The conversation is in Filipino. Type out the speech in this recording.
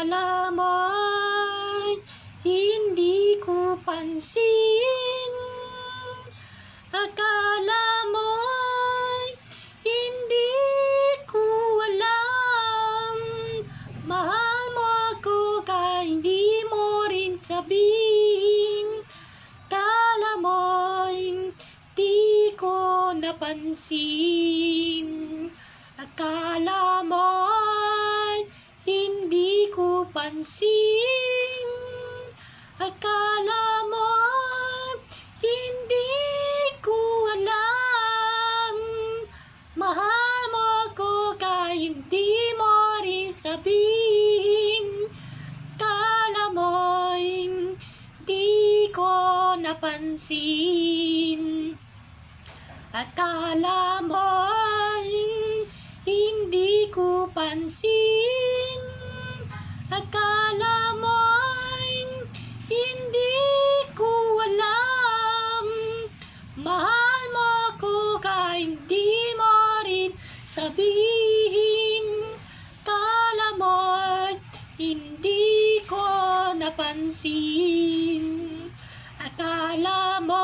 Akala mo'y hindi ko pansin. Akala mo'y hindi ko alam. Mahal mo ako kaya hindi mo rin sabihin. Akala mo'y di ko napansin. Akala mo'y hindi ko pansin. Akala mo'y hindi ko alam. Mahal mo ako kaya hindi mo rin sabihin. Akala mo'y di ko napansin. Akala mo'y hindi ko pansin. Akala mo'y hindi ko alam. Mahal mo ako kaya hindi mo rin sabihin. Akala mo'y hindi ko napansin. Akala mo